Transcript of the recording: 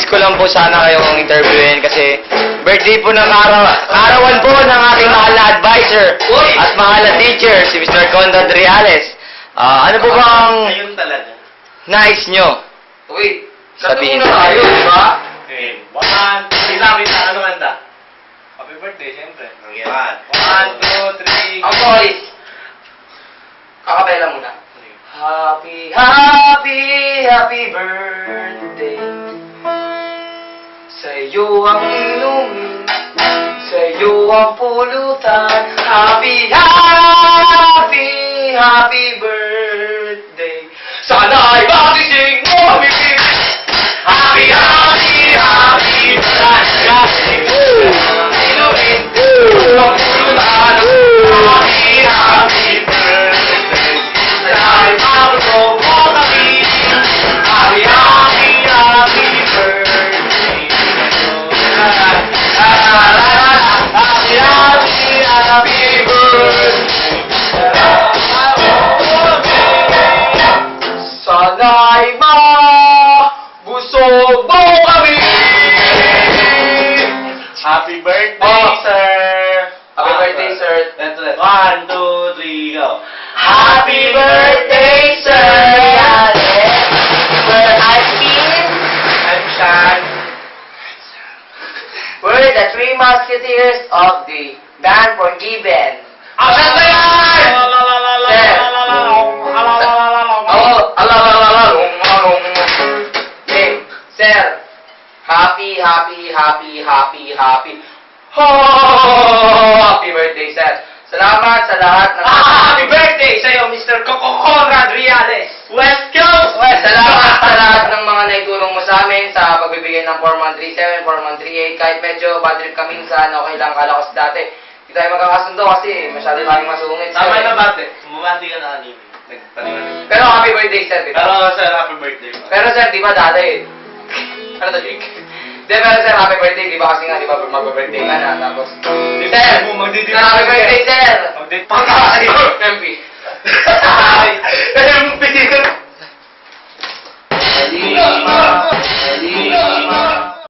nais ko lang po sana kayong interviewin kasi birthday po ng arawan po ng aking mahal na advisor at mahal na teacher, si Mr. Conrad Reales. Ano po bang Ayun talaga. nais nyo? Wait. Sabihin Sabihin sa tayo, akin. di ba? Okay. One, silapin na. Ano kanta? Happy birthday, siyempre. One. One, two, three. Ang boys! Kakapela muna. Happy, happy, happy birthday. Sa'yo ang inumin, sa'yo ang pulutan. Happy, happy, happy birthday. Sana ay magising mo, happy, happy, happy, happy birthday. Inumin, ang pulutan. Happy, happy birthday. Sana ay magising mo, happy, happy, happy, happy birthday. Happy, happy, happy birthday. Sana'y mabusog mo kami. Happy birthday, Oh. sir. Happy birthday, sir. One, two, three, go. Happy birthday, sir. We're Alpin. I'm Sean. We're the three musketeers of the band Forgiven. Asan ba yan? Sir. Oh, okay, sir. Happy, happy, happy, happy, happy. Happy birthday, sir. Salamat sa lahat ng... Happy birthday sa'yo, Mr. Conrad Reales. West Coast! Salamat sa lahat ng mga naitulong mo sa amin sa pagbibigay ng 4137, 4138. Kahit medyo bad trip kami minsan, okay lang kalakas dati. Hindi tayo magkakasundo kasi masyado tayong masungit. Tama sir. na bate. Bumati ka na kanina. Nagpaliwanag. Pero happy birthday, sir. Di ba? Pero sir, happy birthday. Pero sir, di ba dati? Ano to, Jake? Di, pero sir, happy birthday. Di ba kasi nga, di ba, mag-birthday ka na. Tapos, sir, Magdidip happy birthday, sir. Magdidip. Pagkakasay ko, MP. Kasi yung pisito. Halima, halima.